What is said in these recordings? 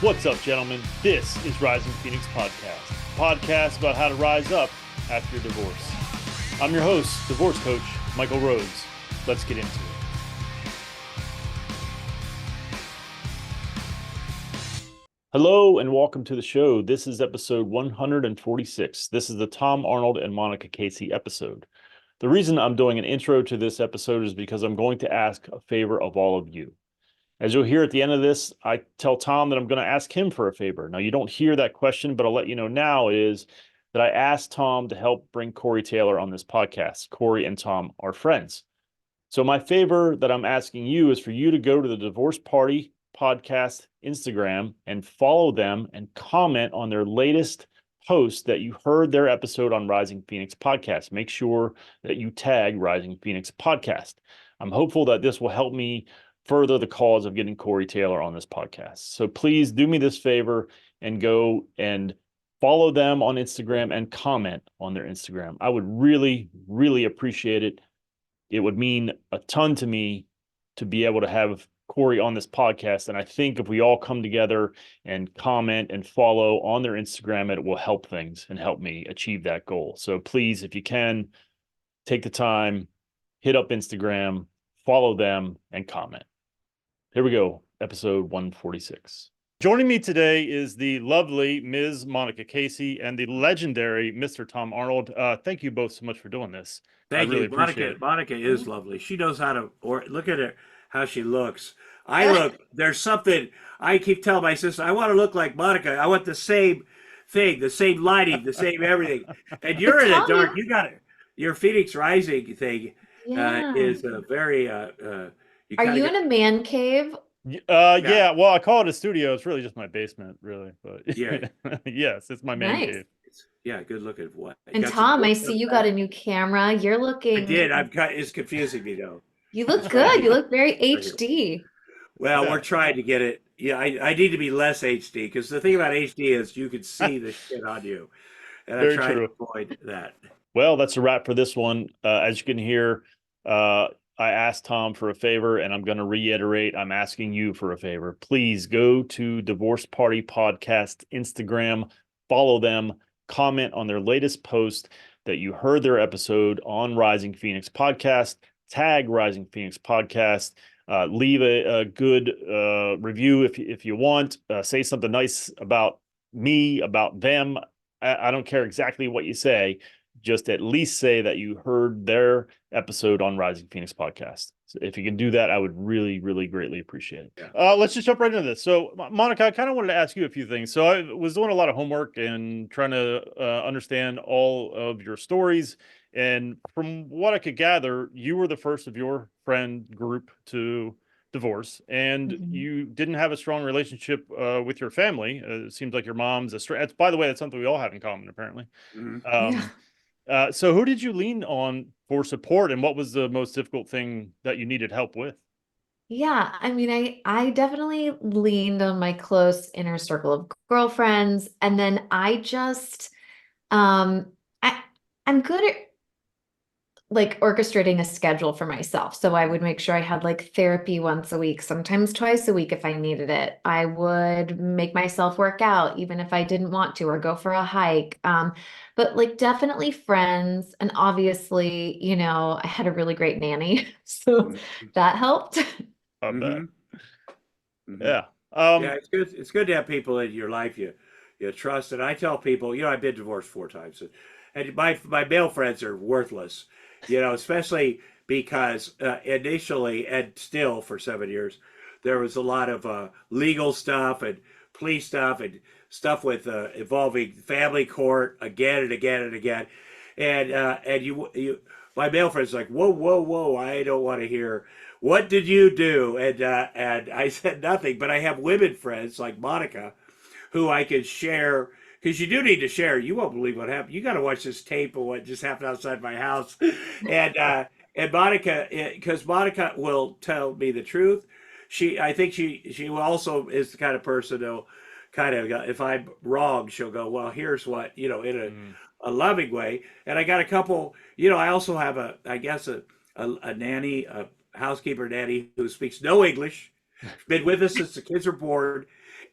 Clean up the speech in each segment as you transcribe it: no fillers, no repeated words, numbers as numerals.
What's up, gentlemen? This is Rising Phoenix Podcast, a podcast about how to rise up after your divorce. I'm your host, divorce coach, Michael Rhodes. Let's get into it. Hello and welcome to the show. This is episode 146. This is the Tom Arnold and Monika Casey episode. The reason I'm doing an intro to this episode is because I'm going to ask a favor of all of you. As you'll hear at the end of this, I tell Tom that I'm going to ask him for a favor. Now, you don't hear that question, but I'll let you know now is that I asked Tom to help bring Corey Taylor on this podcast. Corey and Tom are friends. So my favor that I'm asking you is for you to go to the Divorce Party Podcast Instagram and follow them and comment on their latest post that you heard their episode on Rising Phoenix Podcast. Make sure that you tag Rising Phoenix Podcast. I'm hopeful that this will help me further the cause of getting Corey Taylor on this podcast. So please do me this favor and go and follow them on Instagram and comment on their Instagram. I would really, really appreciate it. It would mean a ton to me to be able to have Corey on this podcast. And I think if we all come together and comment and follow on their Instagram, it will help things and help me achieve that goal. So please, if you can, take the time, hit up Instagram, follow them, and comment. Here we go, episode 146. Joining me today is the lovely Ms. Monika Casey and the legendary Mr. Tom Arnold. Thank you both so much for doing this. Thank you. Appreciate it. Monika is lovely. She knows how to, or look at her, how she looks. There's something, I keep telling my sister, I want to look like Monika. I want the same thing, the same lighting, the same everything. And you're in it, dark. You got it. Your Phoenix Rising thing is a very, Are you in a man cave? Yeah. Well, I call it a studio. It's really just my basement, really. But yeah, yes, it's my man Nice. cave. Yeah, good looking. What? And Tom, I see you got a new camera. You're looking. I did. It's confusing me though. You look good. You look very HD. Well, we're trying to get it. Yeah, I need to be less HD because the thing about HD is you can see the shit on you, and I'm trying to avoid that. Well, that's a wrap for this one. As you can hear, I asked Tom for a favor, and I'm going to reiterate, I'm asking you for a favor. Please go to Divorce Party Podcast Instagram, follow them, comment on their latest post that you heard their episode on Rising Phoenix Podcast, tag Rising Phoenix Podcast, leave a good review if you want, say something nice about me, about them. I don't care exactly what you say. Just at least say that you heard their episode on Rising Phoenix Podcast. So if you can do that, I would really, really greatly appreciate it. Yeah. Let's just jump right into this. So, Monika, I kind of wanted to ask you a few things. So I was doing a lot of homework and trying to understand all of your stories. And from what I could gather, you were the first of your friend group to divorce, and you didn't have a strong relationship with your family. It seems like your mom's by the way, that's something we all have in common, apparently. So who did you lean on for support, and what was the most difficult thing that you needed help with? Yeah, I mean, I definitely leaned on my close inner circle of girlfriends, and then I just I'm good at like orchestrating a schedule for myself. So I would make sure I had like therapy once a week, sometimes twice a week if I needed it. I would make myself work out even if I didn't want to, or go for a hike. But like definitely friends. And obviously, I had a really great nanny. So that helped. I bet. Yeah. Yeah, it's good. It's good to have people in your life you trust. And I tell people, I've been divorced 4 times, and my male friends are worthless. Especially because initially and still for 7 years, there was a lot of legal stuff and police stuff and stuff with involving family court again and again and again. And you, my male friends like, whoa, I don't want to hear. What did you do? And I said nothing, but I have women friends like Monika who I can share. Because you do need to share. You won't believe what happened. You got to watch this tape of what just happened outside my house. And Monika, because Monika will tell me the truth. I think she also is the kind of person who'll kind of, if I'm wrong, she'll go, well, here's what, in a loving way. And I got a couple, I also have a nanny, a housekeeper nanny who speaks no English, been with us since the kids were born.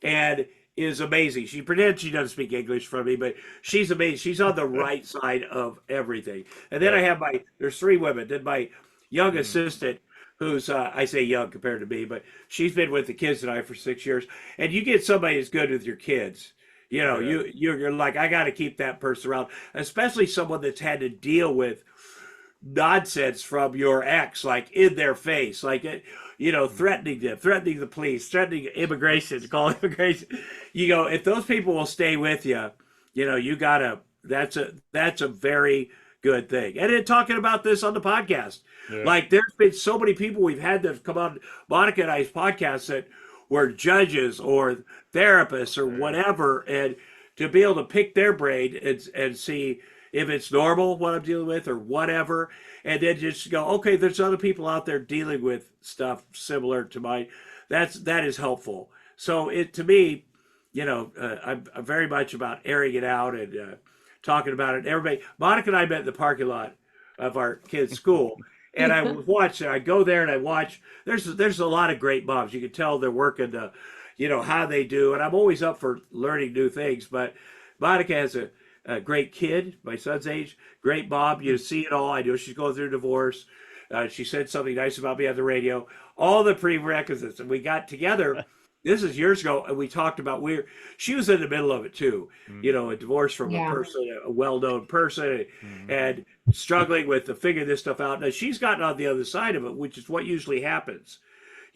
and is amazing. She pretends she doesn't speak English from me, but she's amazing. She's on the right side of everything. And then Yeah. I have there's three women. Then my young Mm. assistant, who's I say young compared to me, but she's been with the kids and I for 6 years. And you get somebody that's good with your kids. You know, Yeah. you're like, I got to keep that person around, especially someone that's had to deal with nonsense from your ex, like in their face, like it, Mm. threatening them, threatening the police, threatening immigration, to call immigration. You go, if those people will stay with you, you gotta. That's a very good thing. And then talking about this on the podcast, Yeah. like there's been so many people we've had that have come on Monica and I's podcast that were judges or therapists or Yeah. whatever, and to be able to pick their brain and see if it's normal what I'm dealing with or whatever, and then just go, okay, there's other people out there dealing with stuff similar to mine. That is helpful. So it to me, I'm very much about airing it out and talking about it. Everybody, Monica and I met in the parking lot of our kids' school, and I would watch. I go there and I watch. There's a lot of great moms. You can tell they're working the, how they do, and I'm always up for learning new things. But Monica has a great kid, my son's age, great mom. You see it all. I know she's going through a divorce. She said something nice about me on the radio. All the prerequisites, and we got together. This is years ago, and we talked about she was in the middle of it too. Mm. A divorce from a Yeah. person, a well-known person, Mm. and struggling with to figure this stuff out. Now she's gotten on the other side of it, which is what usually happens.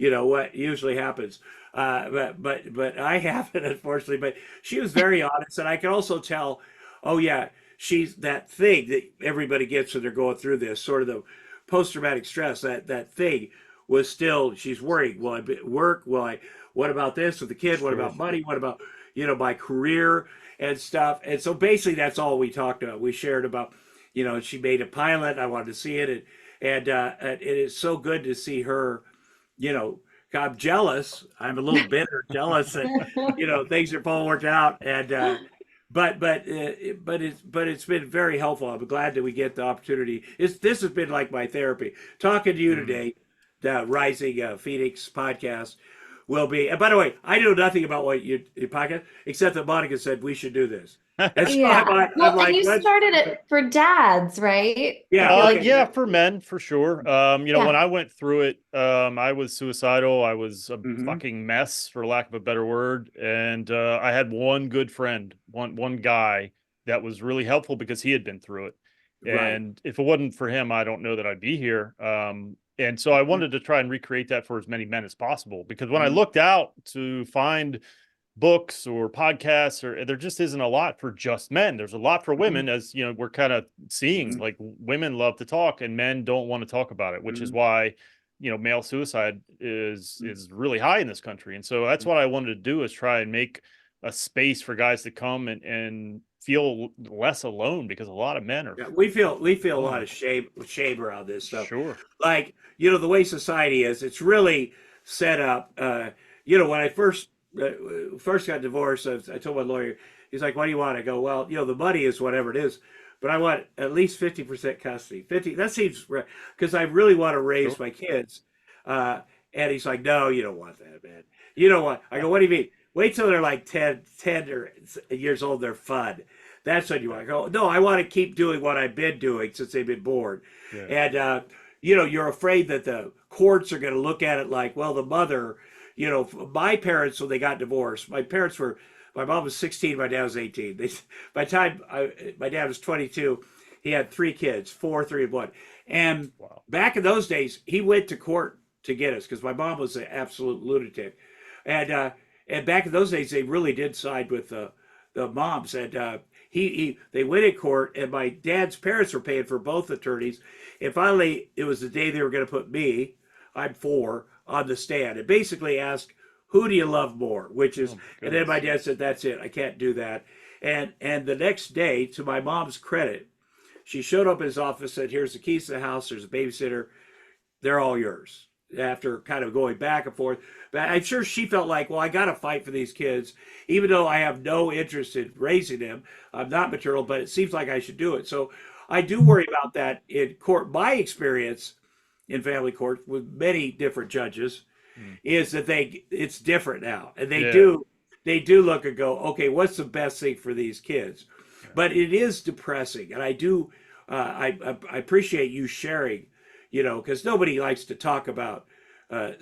What usually happens. But I haven't, unfortunately. But she was very honest, and I can also tell. Oh yeah, she's that thing that everybody gets when they're going through this sort of the post-traumatic stress. That thing was still. She's worried. Will I work? Will I? What about this with the kid? What Sure. about money? What about my career and stuff? And so basically, that's all we talked about. We shared about she made a pilot. I wanted to see it, and it is so good to see her. You know, I'm jealous. I'm a little bitter, jealous that things are all worked out, and but it's been very helpful. I'm glad that we get the opportunity. This has been like my therapy. Talking to you Mm. today, the Rising Phoenix podcast will be. And by the way, I know nothing about what your podcast except that Monica said we should do this, and so Yeah. I'm Well, and like, you let's. started it for dads, right? I Yeah, feel like okay. Yeah, for men, for sure. When yeah. I went through it, I was suicidal. I was a Hmm. fucking mess, for lack of a better word. And I had one good friend, one guy that was really helpful because he had been through it. Right. And if it wasn't for him, I don't know that I'd be here. And so I wanted to try and recreate that for as many men as possible. Because when I Mhm. looked out to find books or podcasts, or there just isn't a lot for just men. There's a lot for Mhm. women, as we're kind of seeing, Mhm. like women love to talk and men don't want to talk about it, which is Mhm. why male suicide is really high in this country. And so that's what I wanted to do, is try and make a space for guys to come and feel less alone, because a lot of men are Yeah, we feel a lot alone. of shame around this stuff. Sure. Like, the way society is, it's really set up. When I first got divorced, I told my lawyer, he's like, "What do you want?" I go, "Well, the money is whatever it is, but I want at least 50% custody. 50, that seems right, because I really want to raise Sure. my kids." Uh, and he's like, "No, you don't want that, man. You don't want." I go, "What do you mean? Wait till they're like 10 or years old. They're fun. That's what you want." I go, "No, I want to keep doing what I've been doing since they've been born." Yeah. And you're afraid that the courts are going to look at it like, well, the mother, my parents, when they got divorced, my mom was 16, my dad was 18. By the time my dad was 22, he had three kids, four, three, and one. And Wow. back in those days, he went to court to get us because my mom was an absolute lunatic. And back in those days, they really did side with the moms. And they went in court, and my dad's parents were paying for both attorneys. And finally, it was the day they were going to put me, I'm 4, on the stand and basically ask, who do you love more? Which Oh is, my and then my goodness. dad said, that's it. I can't do that. And the next day, to my mom's credit, she showed up in his office, said, here's the keys to the house. There's a babysitter. They're all yours. After kind of going back and forth. But I'm sure she felt like, well, I got to fight for these kids, even though I have no interest in raising them. I'm not maternal, but it seems like I should do it. So I do worry about that in court. My experience in family court with many different judges Mm. is that it's different now, and they Yeah. do they do look and go, okay, what's the best thing for these kids? Yeah. But it is depressing, and I do, I appreciate you sharing, because nobody likes to talk about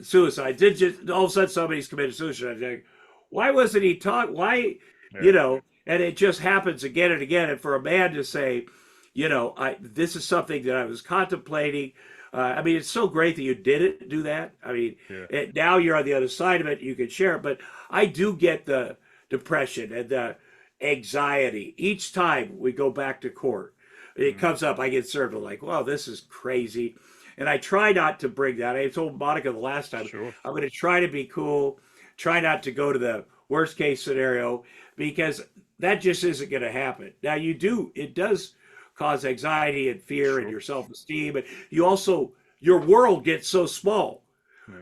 suicide. Did just all of a sudden somebody's committed suicide? Like, why wasn't he taught? Why, Yeah. And it just happens again and again. And for a man to say, this is something that I was contemplating. I mean, it's so great that you didn't do that. I mean, Yeah. now you're on the other side of it. You can share it, but I do get the depression and the anxiety each time we go back to court. It comes up. I get served. I'm like, "Wow, this is crazy," and I try not to bring that. I told Monica the last time Sure. I'm going to try to be cool, try not to go to the worst case scenario because that just isn't going to happen. Now it does cause anxiety and fear and Sure. your self-esteem, and you also your world gets so small.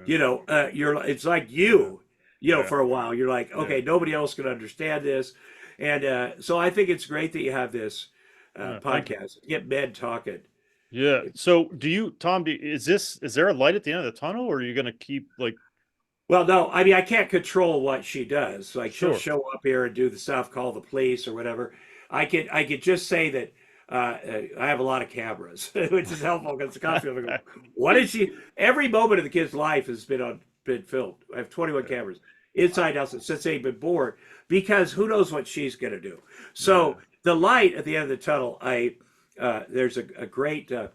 Yeah. It's like Yeah. Yeah. for a while. You're like, Yeah. okay, nobody else can understand this, and so I think it's great that you have this Yeah. Thank you. podcast. Get men talking. Yeah. So Tom, is there a light at the end of the tunnel, or are you going to keep like, Well, no, I mean I can't control what she does. Like she'll sure. show up here and do the stuff, call the police or whatever. I could just say that I have a lot of cameras, which is helpful because the cops are go, what is she? Every moment of the kid's life has been filmed. I have 21 Yeah. cameras inside out since they've been born because who knows what she's going to do. Yeah. So the light at the end of the tunnel, there's a great a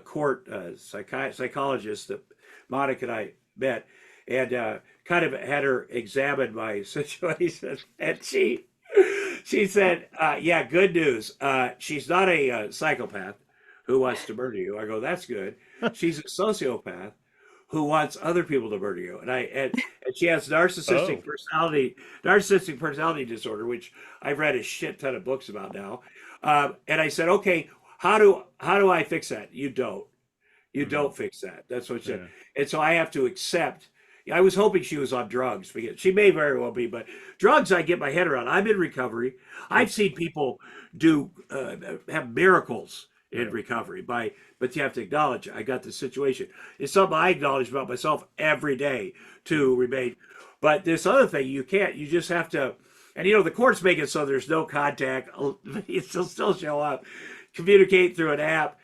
court psychologist that Monica and I met and kind of had her examine my situation. And she said, "Yeah, good news. She's not a psychopath who wants to murder you." I go, "That's good. She's a sociopath who wants other people to murder you." And she has Oh. narcissistic personality disorder, which I've read a shit ton of books about now. And I said, "Okay, how do I fix that?" You don't. You Hmm. don't fix that. That's what she said. Yeah. And so I have to accept. I was hoping she was on drugs because she may very well be, but drugs I get my head around. I'm in recovery. Sure. I've seen people do have miracles in Yeah. recovery but you have to acknowledge I got the situation. It's something I acknowledge about myself every day Yeah. to remain. But this other thing you can't. You just have to. And the courts make it so there's no contact. You still show up, communicate through an app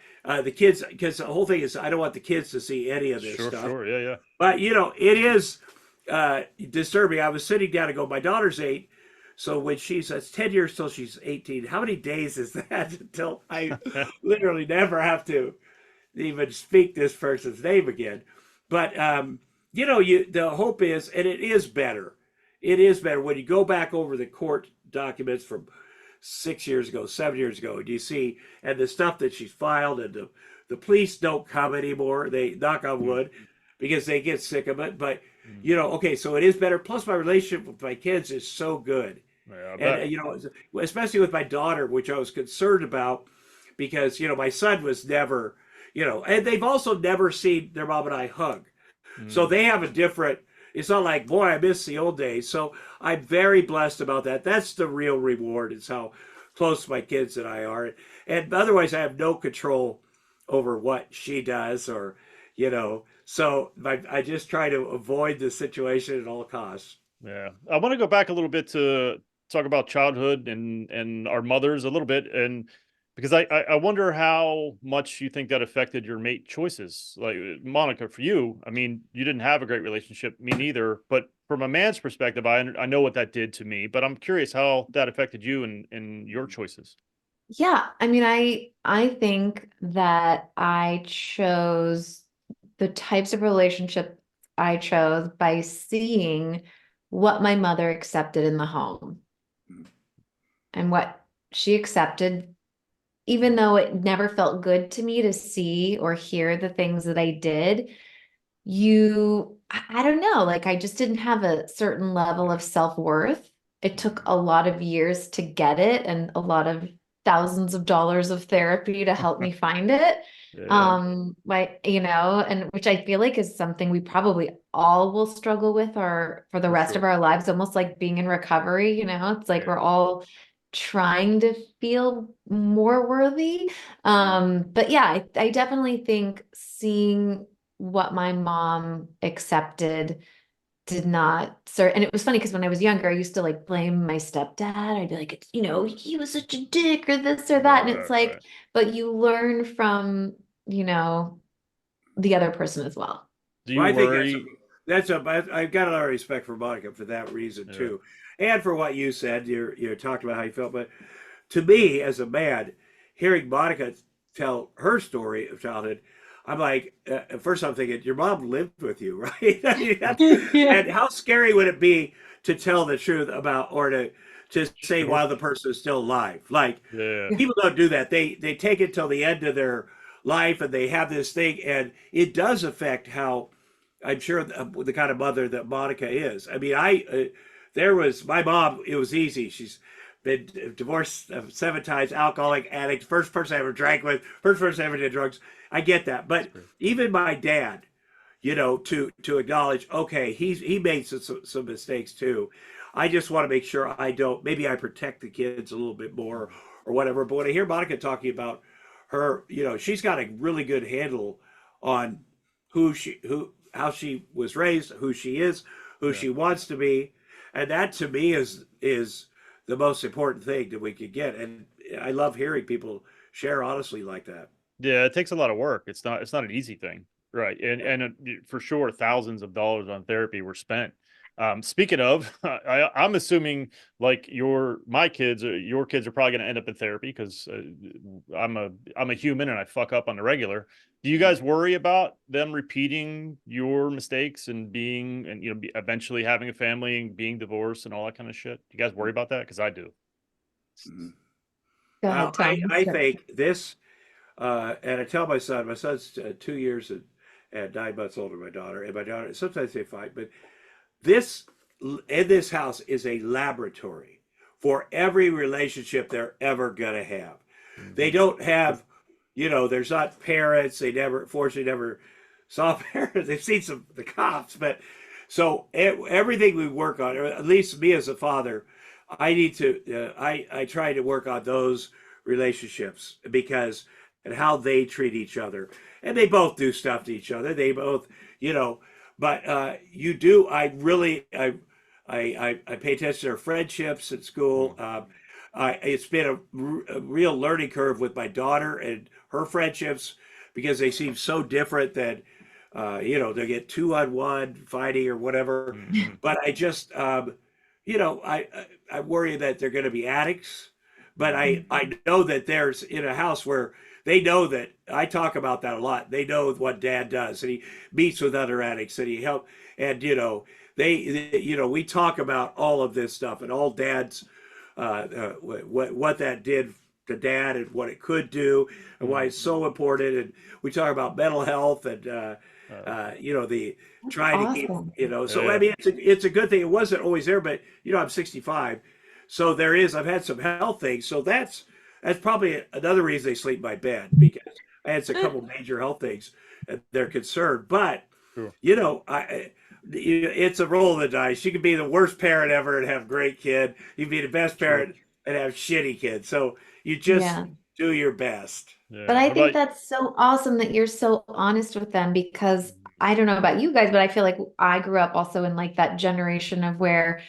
the kids, because the whole thing is I don't want the kids to see any of this Sure. stuff. Sure. Yeah. Yeah. But it is disturbing. I was sitting down to go. My daughter's 8, so when that's 10 years till she's 18. How many days is that until I literally never have to even speak this person's name again? But the hope is, and it is better. It is better when you go back over the court documents from 6 years ago, 7 years ago, and you see, and the stuff that she's filed, and the police don't come anymore. They knock on Mm, wood because they get sick of it. But mm. okay, so it is better. Plus, my relationship with my kids is so good, Yeah. I and bet. especially with my daughter, which I was concerned about because my son was never, and they've also never seen their mom and I hug. So Mm. they have a different, it's not like, boy, I miss the old days. So I'm very blessed about that. That's the real reward, is how close my kids and I are. And otherwise, I have no control over what she does so I just try to avoid the situation at all costs. Yeah. I want to go back a little bit to talk about childhood and our mothers a little bit, and because I wonder how much you think that affected your mate choices. Like Monica, for you, I mean, you didn't have a great relationship, me neither. But from a man's perspective, I know what that did to me. But I'm curious how that affected you and your choices. Yeah, I mean, I think that I chose the types of relationship I chose by seeing what my mother accepted in the home and what she accepted, even though it never felt good to me to see or hear the things that I did. I don't know, like I just didn't have a certain level Yeah. of self-worth. It took a lot of years to get it and a lot of thousands of dollars of therapy to help me find it. Yeah. Like, and which I feel like is something we probably all will struggle with or for the For rest of sure. our lives, almost like being in recovery, it's like Yeah. we're all trying to feel more worthy. But yeah, I definitely think seeing what my mom accepted did not serve. And it was funny because when I was younger, I used to like blame my stepdad. I'd be like, it's, he was such a dick or this or that. And it's like, Right. but you learn from, you know, the other person as well. Do Well, you I think worry? I've got a lot of respect for Monica for that reason Yeah. too, and for what you said. You talked about how you felt, but to me as a man, hearing Monica tell her story of childhood, I'm like, at first I'm thinking, your mom lived with you, right? I mean, Yeah. and how scary would it be to tell the truth about, or to say Sure. while the person is still alive? Like, Yeah. Yeah. people don't do that. They take it till the end of their life, and they have this thing, and it does affect how I'm sure the kind of mother that Monica is. I mean, there was my mom. It was easy. She's been divorced 7 times, alcoholic addict, first person I ever drank with, first person I ever did drugs. I get that, That's but great. even my dad, to acknowledge, okay, he made some mistakes too. I just want to make sure I don't. Maybe I protect the kids a little bit more or whatever. But when I hear Monica talking about her, she's got a really good handle on who how she was raised, who she is, who Yeah. she wants to be, and that to me is the most important thing that we could get. And I love hearing people share honestly like that. Yeah, it takes a lot of work. It's not an easy thing, right? And for sure, thousands of dollars on therapy were spent. Speaking of, I'm assuming like your kids are probably going to end up in therapy because I'm a human and I fuck up on the regular. Do you guys worry about them repeating your mistakes and eventually having a family and being divorced and all that kind of shit? Do you guys worry about that? Because I do. Mhm. Go Well, ahead, Tom. I Sure. think this, and I tell my son's 2 years and 9 months older than my daughter, and my daughter, sometimes they fight, but this, in this house is a laboratory for every relationship they're ever going to have. They Hmm. don't have, there's not parents. They never, fortunately, never saw parents. They've seen the cops, but so everything we work on, or at least me as a father, I need to, I try to work on those relationships because and how they treat each other, and they both do stuff to each other. They both, you know, but you do. I pay attention to their friendships at school. It's been a real learning curve with my daughter and her friendships because they seem so different that they get 2-on-1 fighting or whatever. Hmm. But I just I worry that they're going to be addicts. But Hmm. I know that there's in a house where they know that I talk about that a lot. They know what dad does, and he meets with other addicts, and he help, and we talk about all of this stuff and all dad's what that did to dad and what it could do and why Hmm. it's so important. And we talk about mental health and Uh, the That's trying to keep awesome. So I yeah. mean, it's a good thing. It wasn't always there, but I'm 65, so there is. I've had some health things, so that's probably another reason they sleep in my bed because I had a couple major health things and they're concerned. But Sure. it's a roll of the dice. You can be the worst parent ever and have a great kid. You can be the best True. parent and have shitty kids. So you just Yeah. do your best. But Yeah. I What think about? that's so awesome that you're so honest with them because I don't know about you guys, but I feel like I grew up also in like that generation of where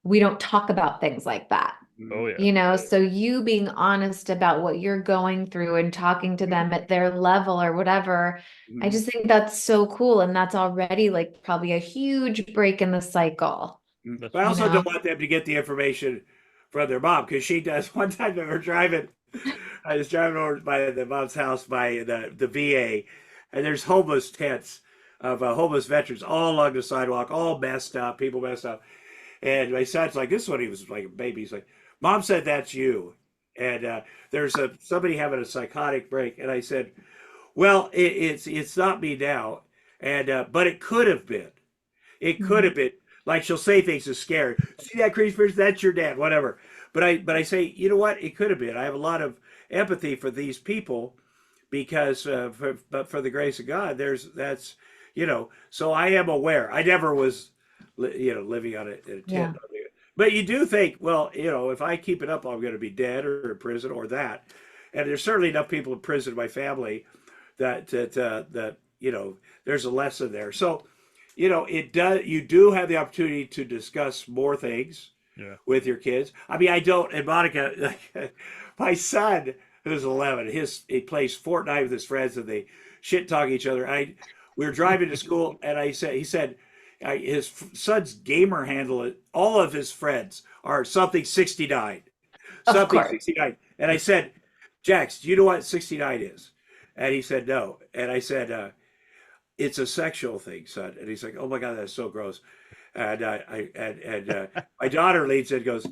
we don't talk about things like that. Oh Mhm. yeah. So you being honest about what you're going through and talking to them at their level or whatever, I Mhm. just think that's so cool. And that's already like probably a huge break in the cycle, Mhm. That's But I you true. also know? don't want them to get the information from their mom because she does. One time we were driving, I was driving over by the mom's house by the VA, and there's homeless tents of homeless veterans all along the sidewalk, all messed up, people messed up. And my son's like, this is when he was like a baby. He's like, Mom said that's you. And there's somebody having a psychotic break. And I said, well, it's not me now. And but it could have been. It could Mhm. have been. Like she'll say things that's scary. See that crazy person? That's your dad. Whatever. But I say, you know what? It could have been. I have a lot of empathy for these people because but for the grace of God, that's So I am aware. I never was, living on in a tent. Yeah. But you do think, well, if I keep it up, I'm going to be dead or in prison or that. And there's certainly enough people in prison in my family that there's a lesson there. So it does. You do have the opportunity to discuss more things Yeah. with your kids. I mean, I don't. And Monica, like, my son, who's 11, he plays Fortnite with his friends, and they shit talk each other. We were driving to school, and he said, his son's gamer handle. All of his friends are something 69, Of something course. 69. And I said, Jax, do you know what 69 is? And he said no. And I said, it's a sexual thing, son. And he's like, oh my God, that's so gross. And my daughter leads in and goes,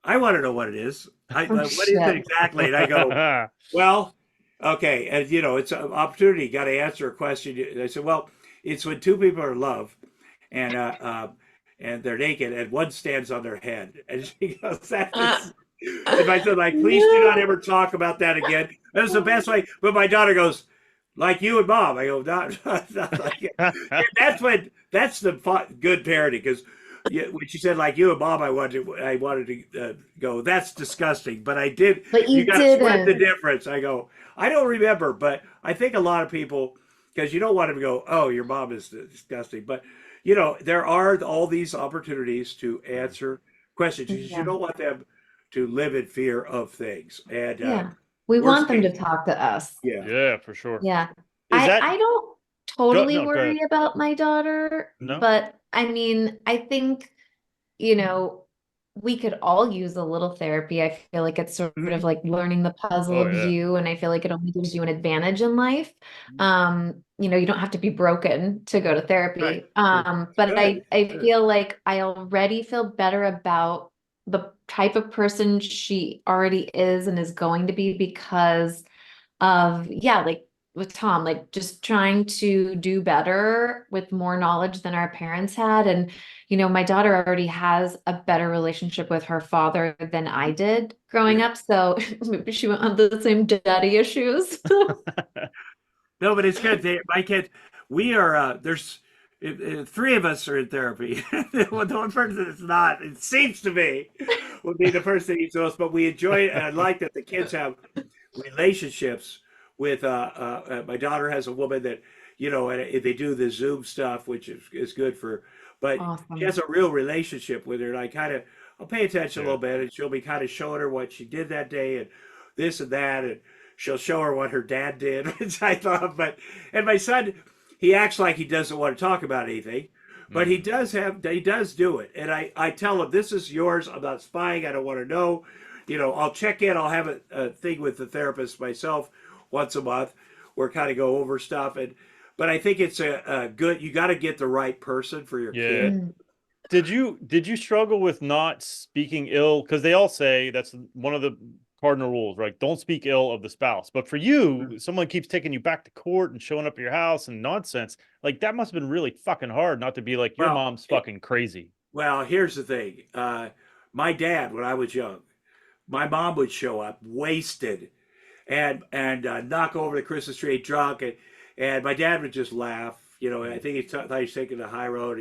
I want to know what it is. Oh What is it shit. exactly? And I go, well, okay. And it's an opportunity. You got to answer a question. And I said, well, it's when two people are in love and, and they're naked and one stands on their head. And she goes, that is, and I said, like, please do not No. ever talk about that again. That's the best way. But my daughter goes, like you and mom. I go, not like it. And that's the good parenting, because when she said like you and mom, I wanted to go. That's disgusting. But I did. But You you got to split the didn't. difference. I go. I don't remember, but I think a lot of people, because you don't want to go, oh, your mom is disgusting. But there are all these opportunities to answer questions. You Yeah. don't want them to live in fear of things. And Yeah. We worst want them to case, talk to us. yeah. Yeah, for sure. Yeah. Is that I don't go totally no, go ahead. worry about my daughter, No? but I mean, I think, you know, we could all use a little therapy. I feel like it's sort of Mhm. like learning the puzzle Oh of yeah. you, and I feel like it only gives you an advantage in life. You don't have to be broken to go to Right. therapy. Good. But Good. I Good. feel like I already feel better about the type of person she already is and is going to be because of, yeah, like with Tom, like just trying to do better with more knowledge than our parents had. And, my daughter already has a better relationship with her father than I did growing Yeah. up. So maybe she won't have the same daddy issues. No, but it's good. My kid, we are, there's three of us are in therapy. The one person that's not, it seems to me, would be the person that needs the most, but we enjoy it. And I like that the kids have relationships with, my daughter has a woman that, and they do the Zoom stuff, which is good but she has Awesome. a real relationship with her. And I'll pay attention a Yeah. little bit, and she'll be kind of showing her what she did that day and this and that. And she'll show her what her dad did, which I thought, and my son, he acts like he doesn't want to talk about anything, but Mm. he does do it. And I tell him, this is yours. I'm not spying. I don't want to know. I'll check in. I'll have a thing with the therapist myself once a month where kind of go over stuff. But I think it's a good, you got to get the right person for your Yeah. kid. Mm, Did you struggle with not speaking ill? Because they all say that's one of the cardinal rules, right? Don't speak ill of the spouse. But for you, someone keeps taking you back to court and showing up at your house and nonsense. Like that must have been really fucking hard not to be like your Well, mom's fucking crazy. well, here's the thing. My dad, when I was young, my mom would show up wasted and knock over the Christmas tree drunk, and my dad would just laugh. I Mm. think thought he was taking the high road.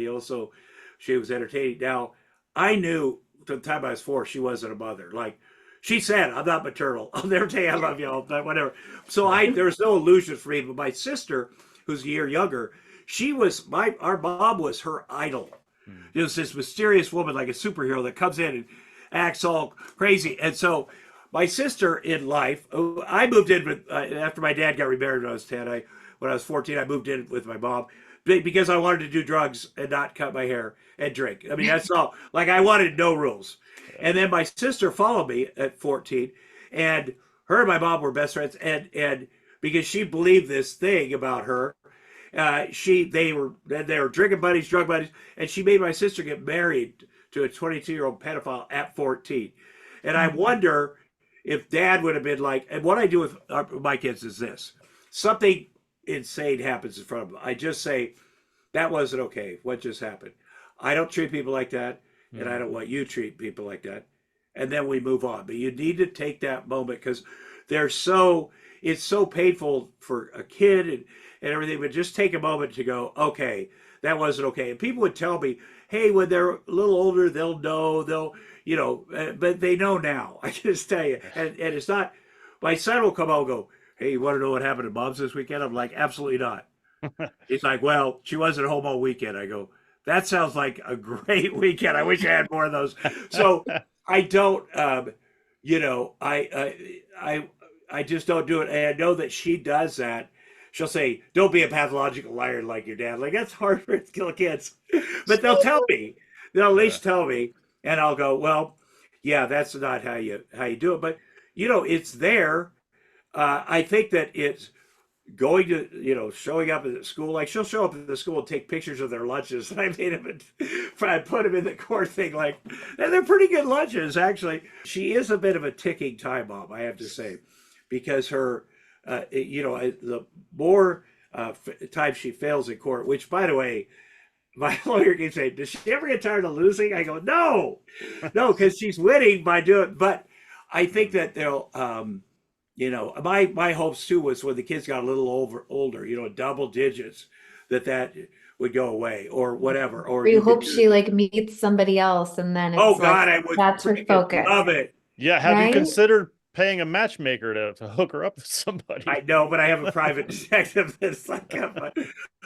She was entertaining. Now, I knew from the time I was 4, she wasn't a mother. Like she said, I'm not maternal. I'll never tell you I love you all, but whatever. So there was no illusion for me. But my sister, who's a year younger, our mom was her idol. Mm. It was this mysterious woman, like a superhero, that comes in and acts all crazy. And so my sister in life, I moved in with after my dad got remarried when I was 10. When I was 14, I moved in with my mom because I wanted to do drugs and not cut my hair and drink. I mean, that's all. Like I wanted no rules. Yeah. And then my sister followed me at 14, and her and my mom were best friends. And because she believed this thing about her, they were drinking buddies, drug buddies, and she made my sister get married to a 22-year-old pedophile at 14. And I mm, wonder if dad would have been like, and what I do with my kids is this: something insane happens in front of them, I just say, that wasn't okay. What just happened? I don't treat people like that, and I Mm. don't want you to treat people like that. And then we move on. But you need to take that moment because they're so it's so painful for a kid and everything. But just take a moment to go, okay, that wasn't okay. And people would tell me, hey, when they're a little older, they'll know. But they know now. I can just tell you, Yeah. and it's not. My son will come out and go, hey, you want to know what happened to Bob's this weekend? I'm like, absolutely not. He's like, well, she wasn't home all weekend. I go, that sounds like a great weekend. I wish I had more of those. So I don't, you know, I just don't do it. And I know that she does that. She'll say, don't be a pathological liar like your dad. Like, that's hard for kill kids. But they'll tell me. They'll at Yeah. least tell me. And I'll go, well, yeah, that's not how you do it. But, you know, it's there. I think that it's going to, you know, showing up at school. Like she'll show up at the school and take pictures of their lunches. And I made them, I put them in the court thing. Like, and they're pretty good lunches, actually. She is a bit of a ticking time bomb, I have to say, because her, you know, the more times she fails in court, which, by the way, my lawyer keeps saying, does she ever get tired of losing? I go, no, no, because she's winning by doing. But I think that they'll, you know, my hopes too was when the kids got a little older, you know, double digits, that would go away or whatever. Or You you could hope do. she like meets somebody else and then Oh it's like God, I would that's her freaking focus, love it. Yeah, have you right? considered paying a matchmaker to hook her up with I somebody? know, but I have a private detective that's like,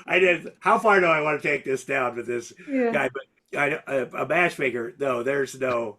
I did. How far do I want to take this down with this Yeah. guy? But a matchmaker, no, there's no.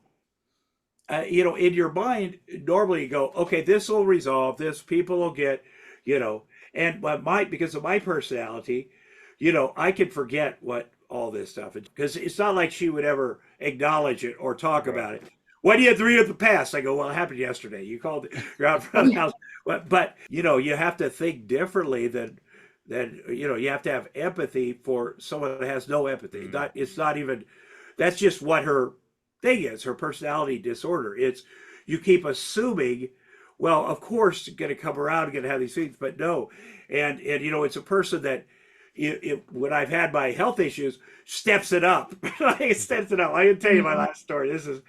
You know, in your mind, normally you go, okay, this will resolve this. People will get, you know, and because of my personality, you know, I can forget what all this stuff is because it's not like she would ever acknowledge it or talk Right. about it. What do you three of the past? I go, well, it happened yesterday. You called, you're out front of the Yeah. house, but you know, you have to think differently than you know, you have to have empathy for someone that has no empathy. Mm. Not, it's not even. That's just what her thing is, her personality disorder. It's you keep assuming, well, of course, it's going to come around and going to have these things, but no. And you know, it's a person that when I've had my health issues, steps it up. Like steps it up. I can tell you my Mhm. last story. This is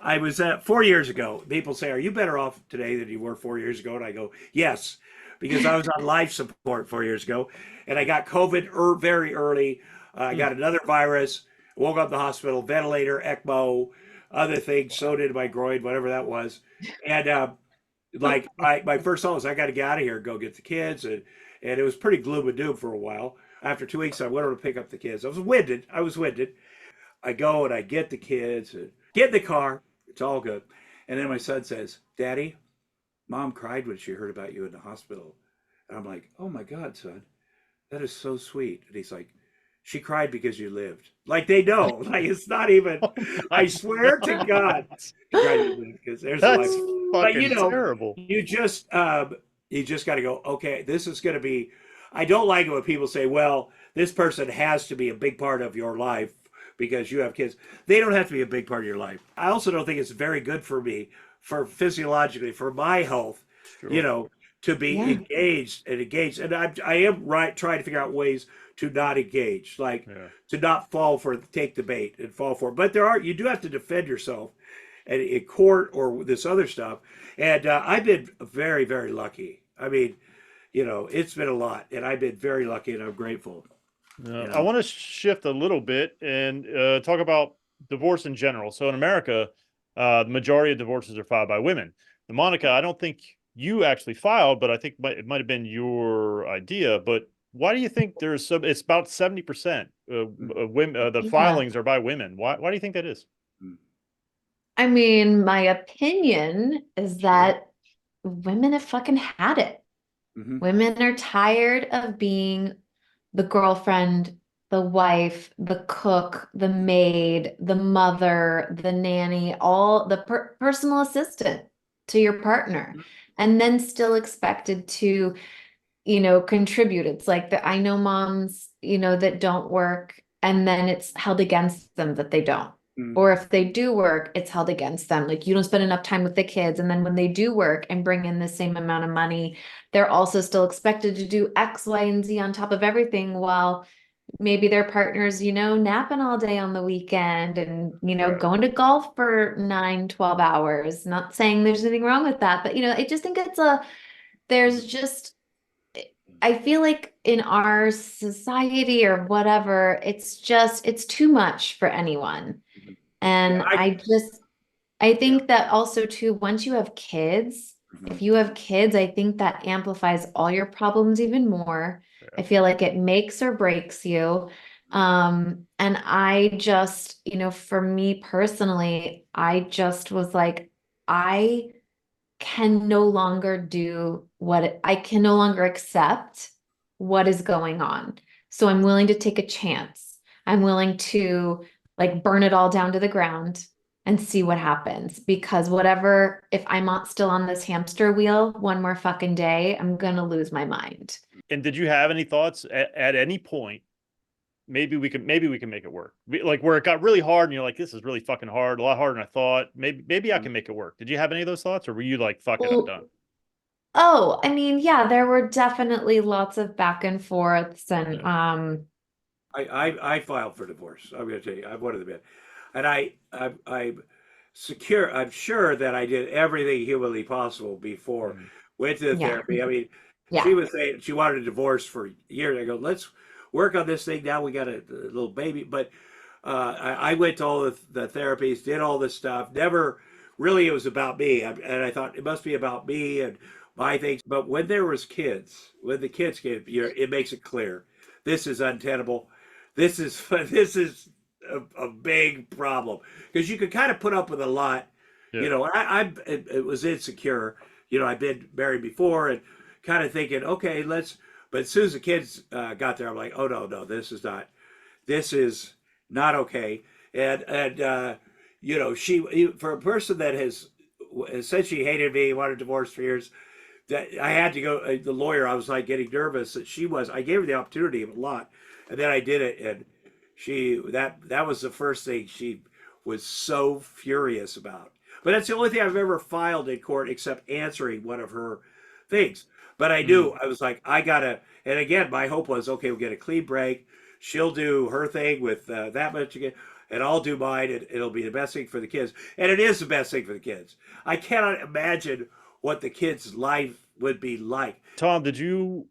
I was 4 years ago. People say, "Are you better off today than you were 4 years ago?" And I go, "Yes," because I was on life support 4 years ago, and I got COVID very early. I Mm. got another virus. Woke up in the hospital, ventilator, ECMO, other things. So did my groin, whatever that was. And like my first thought was, I got to get out of here and go get the kids. And it was pretty gloom and doom for a while. After 2 weeks, I went over to pick up the kids. I was winded. I go and I get the kids and get in the car. It's all good. And then my son says, Daddy, Mom cried when she heard about you in the hospital. And I'm like, oh my God, son, that is so sweet. And he's like, she cried because you lived. Like they know. Like it's not even, Oh I my swear to God, God. she cried because you lived because there's a life. That's But you fucking know, terrible. you just got to go, okay, this is going to be, I don't like it when people say, well, this person has to be a big part of your life because you have kids. They don't have to be a big part of your life. I also don't think it's very good for me, for physiologically, for my health, you Sure. know, to be Yeah. engaged. And I am right trying to figure out ways to not engage, like Yeah. to not fall for, take the bait and fall for it. But you do have to defend yourself in court or this other stuff. And I've been very, very lucky. I mean, you know, it's been a lot, and I've been very lucky, and I'm grateful. You I know, want to shift a little bit and talk about divorce in general. So in America, the majority of divorces are filed by women. The Monica, I don't think you actually filed, but I think it might have been your idea. But why do you think there's so? It's about 70% women. The Yeah. filings are by women. Why do you think that is? I mean, my opinion is sure. that women have fucking had it. Hmm. Women are tired of being the girlfriend, the wife, the cook, the maid, the mother, the nanny, all the personal assistant to your partner, and then still expected to, contribute. It's like that. I know moms, that don't work, and then it's held against them that they don't. Or Hmm. if they do work, it's held against them. Like you don't spend enough time with the kids. And then when they do work and bring in the same amount of money, they're also still expected to do X, Y, and Z on top of everything while maybe their partner's, napping all day on the weekend and, Right. going to golf for 9, 12 hours. Not saying there's anything wrong with that, but, I just think there's just, I feel like in our society or whatever, it's too much for anyone. Mhm. Yeah, And I yeah. think that also too, once you have kids, Mhm. if you have kids, I think that amplifies all your problems even more I feel like it makes or breaks you. And I just, for me personally, I just was like, I can no longer do I can no longer accept what is going on. So I'm willing to take a chance. I'm willing to like burn it all down to the ground and see what happens because whatever, if I'm not still on this hamster wheel one more fucking day, I'm gonna lose my mind. And did you have any thoughts at any point? Maybe we can make it work. Like where it got really hard and you're like, this is really fucking hard, a lot harder than I thought. Maybe I can make it work. Did you have any of those thoughts or were you like, fuck it, I'm done? Oh, I mean, yeah, there were definitely lots of back and forths and Yeah. I filed for divorce. I'm going to tell you, I'm one of the men, and I'm secure. I'm sure that I did everything humanly possible before Mhm. went to the yeah, therapy. I mean, she yeah. was saying she wanted a divorce for years. I go, let's work on this thing. Now we got a little baby, but I went to all the therapies, did all this stuff. Never really it was about me, and I thought it must be about me and my things. But when there was kids, when the kids came, it makes it clear this is untenable. This is this is a big problem because you could kind of put up with a lot. Yeah. It was insecure. I've been married before and kind of thinking, okay, let's. But as soon as the kids got there, I'm like, oh no, this is not okay. And she for a person that has said she hated me, wanted a divorce for years, that I had to go. The lawyer, I was like getting nervous that she was. I gave her the opportunity a lot, and then I did it, and that was the first thing she was so furious about. But that's the only thing I've ever filed in court except answering one of her things. But I knew Mm. I was like, I gotta. And again, my hope was, okay, we'll get a clean break. She'll do her thing with that much again, and I'll do mine. And it'll be the best thing for the kids, and it is the best thing for the kids. I cannot imagine what the kids' life would be like. Tom, did you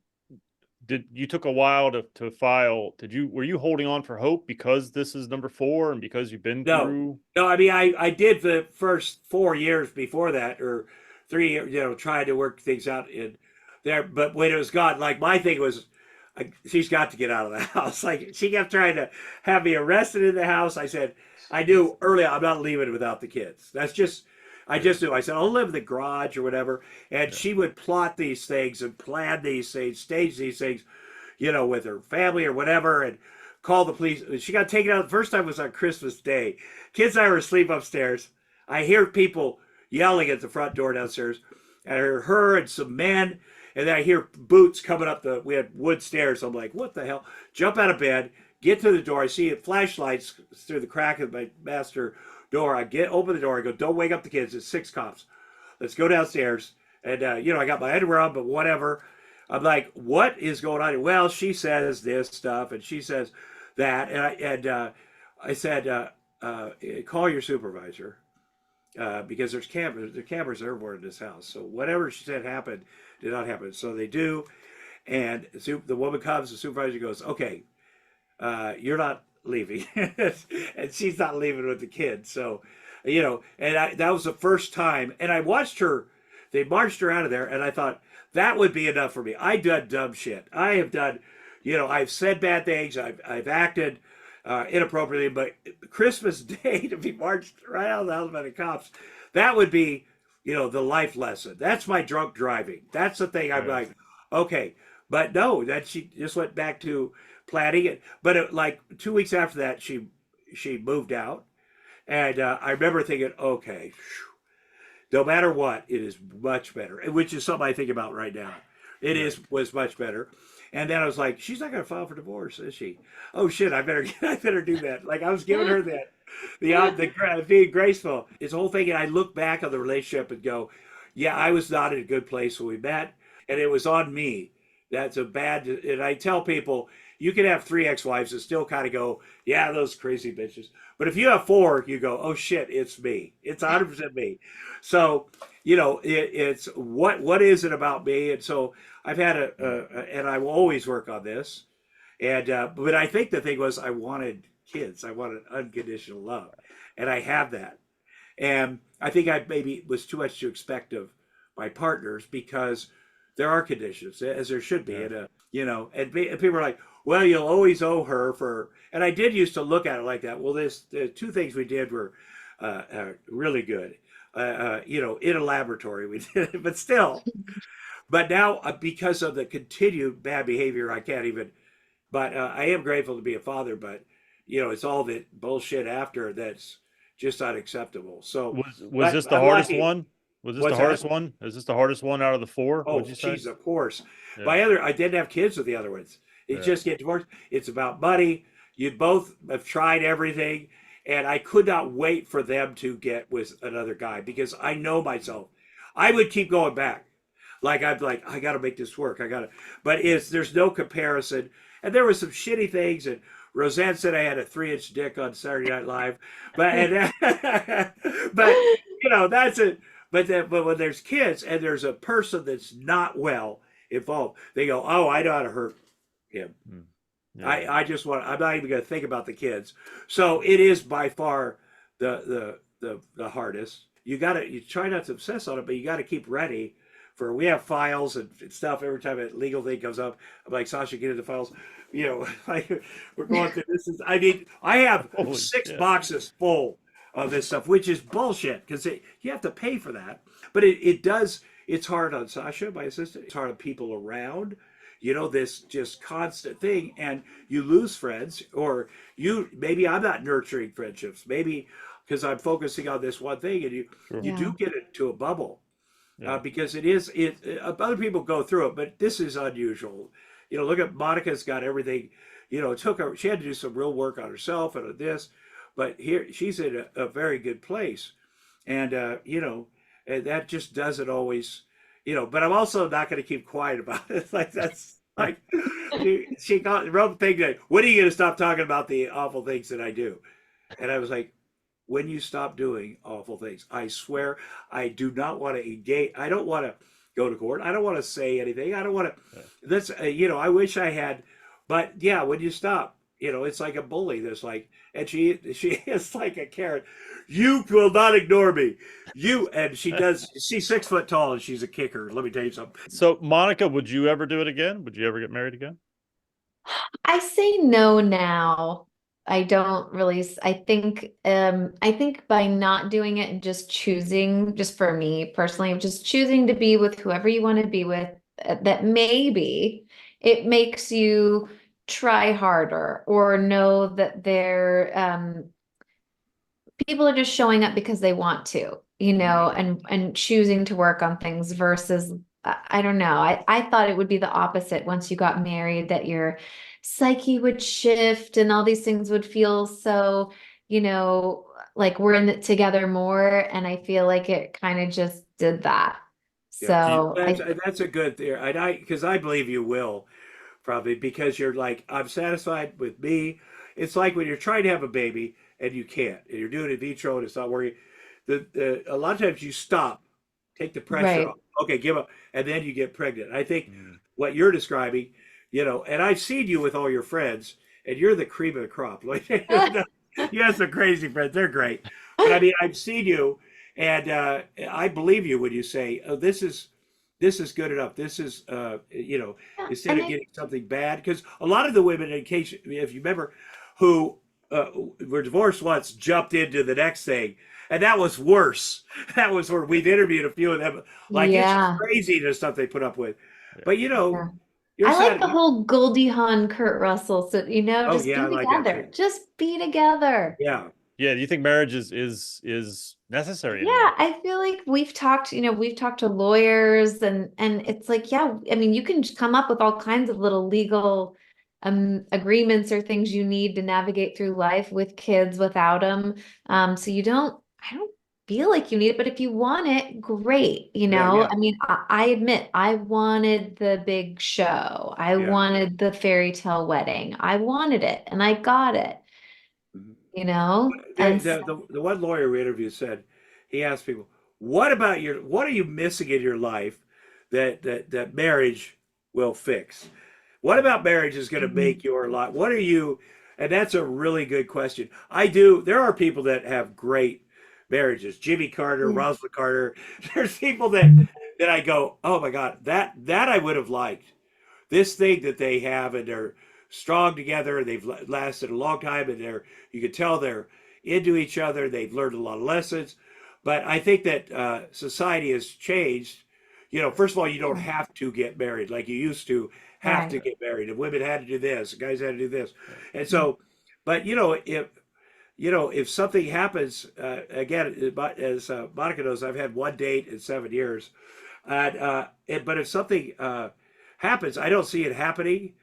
took a while to file? Were you holding on for hope because this is number four and because you've been No, through? no. I mean, I did the first 4 years before that, or 3 years, trying to work things out in there. But when it was gone, like my thing was, she's got to get out of the house. Like she kept trying to have me arrested in the house. I said, I knew early I'm not leaving without the kids. I Yeah. just knew. I said, I'll live in the garage or whatever. And Yeah. she would plot these things and plan these things, stage these things, with her family or whatever, and call the police. She got taken out. The first time was on Christmas Day. Kids and I were asleep upstairs. I hear people yelling at the front door downstairs. I hear her and some men, and then I hear boots coming up we had wood stairs. I'm like, what the hell? Jump out of bed, get to the door. I see flashlights through the crack of my master door. Open the door. I go, don't wake up the kids. It's 6 cops. Let's go downstairs. And I got my underwear on, but whatever. I'm like, what is going on? Well, she says this stuff, and she says that, I said, call your supervisor because there's cameras. There are cameras everywhere in this house. So whatever she said happened did not happen. So they do, and the woman comes. The supervisor goes, okay, you're not leaving, and she's not leaving with the kids. So, that was the first time, and I watched her. They marched her out of there, and I thought that would be enough for me. I done dumb shit. I have done, I've said bad things. I've acted inappropriately, but Christmas Day to be marched right out of the house by the cops, that would be, the life lesson. That's my drunk driving. That's the thing. I'm Yeah. like, okay, but no, that she just went back to planning it. But like 2 weeks after that, she moved out, and I remember thinking, okay, no matter what, it is much better, which is something I think about right now. It Right. is was much better. And then I was like, she's not going to file for divorce, is she? Oh shit, I better do that. Like I was giving her that being graceful. It's a whole thing. And I look back on the relationship and go, yeah, I was not in a good place when we met, and it was on me. That's a bad. And I tell people, you can have 3 ex-wives and still kind of go, yeah, those crazy bitches. But if you have 4, you go, oh shit, it's me. It's 100% me. So, it's what is it about me? And so I've had and I will always work on this. And but I think the thing was I wanted kids. I wanted unconditional love, and I have that. And I think I maybe was too much to expect of my partners because there are conditions, as there should be. Yeah. And, and people are like, well, you'll always owe her for, and I did used to look at it like that. Well, the two things we did were really good. In a laboratory, we did it, but still. But now, because of the continued bad behavior, I can't even. But I am grateful to be a father. But it's all the bullshit after that's just unacceptable. So, Was but this the I'm hardest lucky. one? Was this the What's that? hardest one? Is this the hardest one out of the four? Would Oh, you say? geez, of course. Yeah. I didn't have kids with the other ones. It Yeah. just get divorced. It's about money. You both have tried everything, and I could not wait for them to get with another guy because I know myself. I would keep going back. Like I'm like, I got to make this work. I got to, but there's no comparison. And there were some shitty things. And Roseanne said I had a 3-inch dick on Saturday Night Live, but that's it. But when there's kids and there's a person that's not well involved, they go, oh, I know how to hurt him. Yeah. I'm not even going to think about the kids. So it is by far the hardest. You try not to obsess on it, but you got to keep ready we have files and stuff. Every time a legal thing comes up, I'm like, Sasha, get into files. Like we're going through this. I have Holy 6 shit. boxes full of this stuff, which is bullshit because you have to pay for that. But it does. It's hard on Sasha, my assistant. It's hard on people around. This just constant thing, and you lose friends, or maybe I'm not nurturing friendships, maybe because I'm focusing on this one thing, and you Yeah. do get into a bubble. Yeah. Because other people go through it, but this is unusual. Look at Monica's got everything. It took her. She had to do some real work on herself and on this, but here she's in a very good place, and and that just doesn't always, But I'm also not going to keep quiet about it. Like that's like she got wrote the thing that, when are you going to stop talking about the awful things that I do? And I was like, when you stop doing awful things, I swear I do not want to engage. I don't want to go to court. I don't want to say anything. I don't want to. That's I wish I had, but yeah, when you stop, it's like a bully. There's like, and she is like a carrot. You will not ignore me. And she does. She's 6 foot tall and she's a kicker. Let me tell you something. So, Monica, would you ever do it again? Would you ever get married again? I say no now. I don't really, I think by not doing it and just choosing, just for me personally, just choosing to be with whoever you want to be with, that maybe it makes you try harder or know that people are just showing up because they want to, and choosing to work on things versus, I don't know. I thought it would be the opposite once you got married, that your psyche would shift and all these things would feel so, like we're in it together more. And I feel like it kind of just did that. Yeah, So that's a good theory. Because I believe you will probably, because you're like, I'm satisfied with me. It's like when you're trying to have a baby and you can't, and you're doing in vitro and it's not working. A lot of times you stop, take the pressure right. off. Okay, give up, and then you get pregnant. I think what you're describing, and I've seen you with all your friends, and you're the cream of the crop. Like, you have some crazy friends; they're great. But I mean, I've seen you, and I believe you when you say, "Oh, this is good enough. This is, Yeah, instead of getting something bad." Because a lot of the women, in case if you remember, who were divorced once, jumped into the next thing. And that was worse. That was where we've interviewed a few of them. Like, yeah. it's crazy the stuff they put up with. But Yeah. you're I like sad. the whole Goldie Hawn, Kurt Russell. So, Oh just yeah, be I like that together. too. Just be together. Yeah. Yeah. Do you think marriage is necessary Yeah, anymore? I feel like we've talked to lawyers and it's like, yeah, I mean, you can just come up with all kinds of little legal agreements or things you need to navigate through life with kids without them. So I don't feel like you need it, but if you want it, great. Yeah. I mean, I admit I wanted the big show. I Yeah. wanted the fairy tale wedding. I wanted it and I got it, Mhm. and so, The one lawyer we interviewed said, he asked people, what are you missing in your life that marriage will fix? What about marriage is going to mhm, make your life? What are you? And that's a really good question. There are people that have great marriages. Jimmy Carter, yeah. Rosalind Carter. There's people that then I go, oh my God, that I would have liked. This thing that they have, and they're strong together, and they've lasted a long time, and you can tell they're into each other. They've learned a lot of lessons. But I think that society has changed. First of all, you don't have to get married like you used to have to Right. get married. And women had to do this, and guys had to do this. And Mm. so, but if something happens, again, as Monica knows, I've had one date in 7 years, and but if something happens, I don't see it happening,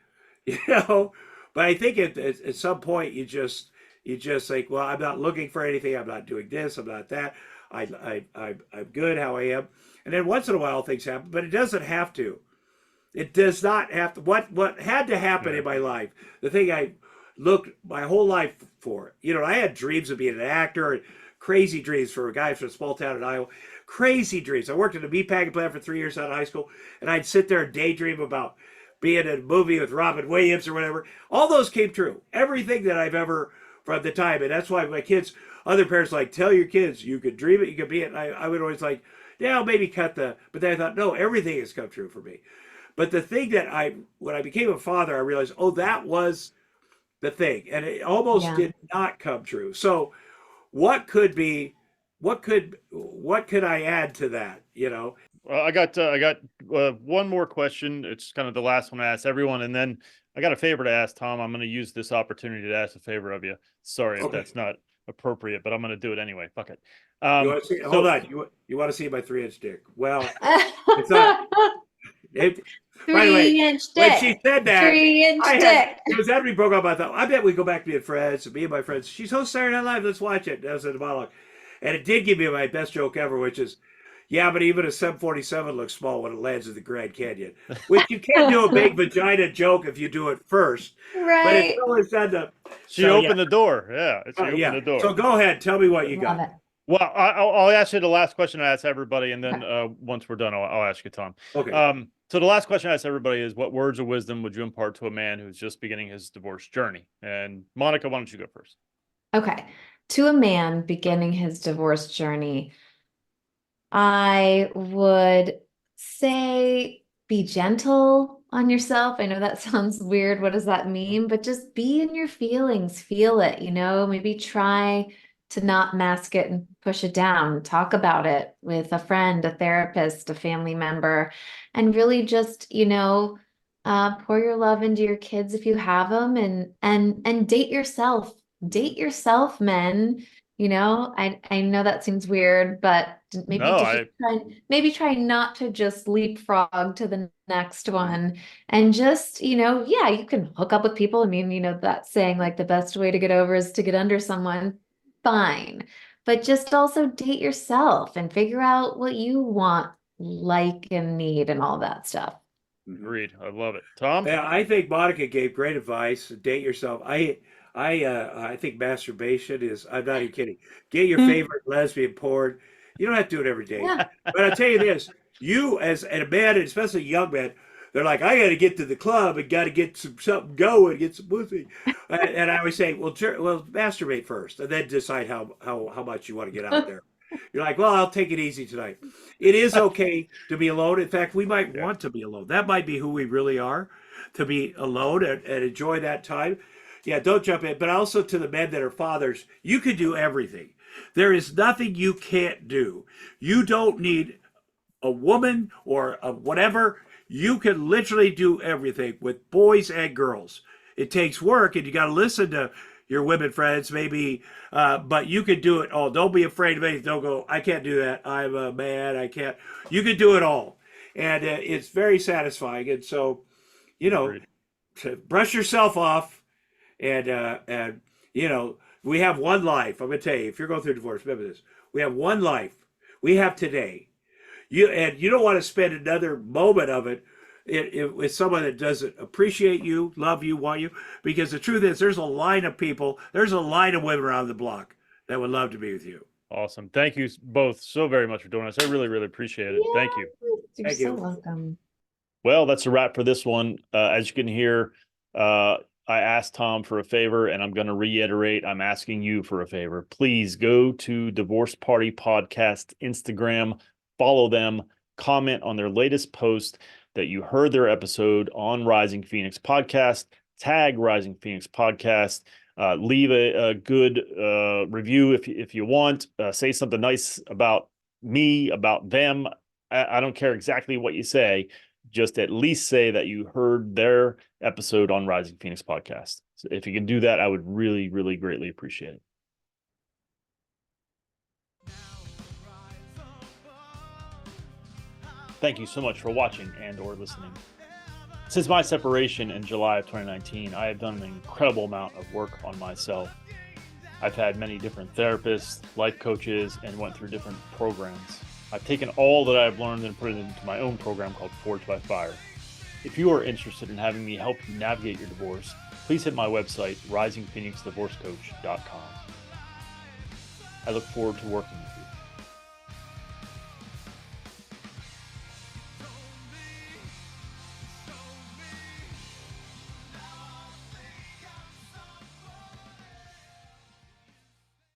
you know. But I think at some point you just think, well, I'm not looking for anything. I'm not doing this. I'm not that. I'm good how I am. And then once in a while things happen, but it doesn't have to. It does not have to. What had to happen Yeah. in my life, the thing I looked my whole life for, I had dreams of being an actor, and crazy dreams for a guy from a small town in Iowa. Crazy dreams. I worked at a meatpacking plant for 3 years out of high school, and I'd sit there and daydream about being in a movie with Robin Williams or whatever. All those came true. Everything that I've ever from the time, and that's why my kids, other parents like, tell your kids you could dream it, you could be it. And I would always like, yeah, maybe cut but then I thought, no, everything has come true for me. But the thing that when I became a father, I realized, oh, that was the thing, and it almost Yeah. did not come true. So, what could be, what could I add to that? Well, I got one more question. It's kind of the last one I ask everyone, and then I got a favor to ask Tom. I'm going to use this opportunity to ask a favor of you. Sorry if Okay, that's not appropriate, but I'm going to do it anyway. Fuck it. you want to see? Hold So on, you want to see my 3-inch dick? Well, it's not. It, by the way, 3-inch when dick. she said that, 3-inch it dick. was after we broke up. I thought, I bet we go back to being friends. Me and my friends. She's hosting Saturday Night Live. Let's watch it. That was in the monologue, and it did give me my best joke ever, which is, yeah, but even a 747 looks small when it lands in the Grand Canyon. Which you can't do a big vagina joke if you do it first, but it's Right. always done to. she So yeah, opened the door. Yeah, she opened yeah. the door. So go ahead, tell me what you Love got. it. Well, I'll ask you the last question I ask everybody, and then Okay. once we're done, I'll ask you, Tom. Okay. So the last question I ask everybody is, what words of wisdom would you impart to a man who's just beginning his divorce journey? And Monica, why don't you go first? Okay. To a man beginning his divorce journey, I would say be gentle on yourself. I know that sounds weird. What does that mean? But just be in your feelings, feel it, maybe try to not mask it and push it down. Talk about it with a friend, a therapist, a family member, and really just, pour your love into your kids if you have them, and date yourself. Date yourself, men. I know that seems weird, but maybe No, to just try not to just leapfrog to the next one, and just, yeah, you can hook up with people. I mean, that saying, like, the best way to get over is to get under someone. Fine. But just also date yourself and figure out what you want, like, and need, and all that stuff. Mhm. agreed. I love it. Tom? Yeah, I think Monica gave great advice. Date yourself. I think masturbation is. I'm not even kidding. Get your favorite lesbian porn. You don't have to do it every day, Yeah. but I'll tell you this: you as a man, and especially a young man, they're like, I got to get to the club and got to get something going, get some pussy. And I always say, well, masturbate first, and then decide how much you want to get out there. You're like, well, I'll take it easy tonight. It is okay to be alone. In fact, we might Yeah. want to be alone. That might be who we really are, to be alone and enjoy that time. Yeah, don't jump in. But also to the men that are fathers, you can do everything. There is nothing you can't do. You don't need a woman or a whatever. You can literally do everything with boys and girls. It takes work, and you got to listen to your women friends, maybe, but you can do it all. Don't be afraid of anything. Don't go, I can't do that. I'm a man. I can't. You can do it all. And it's very satisfying. And so, you know, Agreed. to brush yourself off, and we have one life. I'm going to tell you, if you're going through divorce, remember this. We have one life. We have today. You don't want to spend another moment of it with someone that doesn't appreciate you, love you, want you. Because the truth is, there's a line of people, there's a line of women around the block that would love to be with you. Awesome. Thank you both so very much for doing this. I really, really appreciate it. Thank you. You're Thank so you. welcome. Well, that's a wrap for this one. As you can hear, I asked Tom for a favor, and I'm going to reiterate, I'm asking you for a favor. Please go to Divorce Party Podcast Instagram, follow them, comment on their latest post that you heard their episode on Rising Phoenix Podcast. Tag Rising Phoenix Podcast. Leave a good review if you want. Say something nice about me, about them. I don't care exactly what you say. Just at least say that you heard their episode on Rising Phoenix Podcast. So if you can do that, I would really, really greatly appreciate it. Thank you so much for watching and or listening. Since my separation in July of 2019, I have done an incredible amount of work on myself. I've had many different therapists, life coaches, and went through different programs. I've taken all that I've learned and put it into my own program called Forged by Fire. If you are interested in having me help you navigate your divorce, please hit my website, risingphoenixdivorcecoach.com. I look forward to working with you.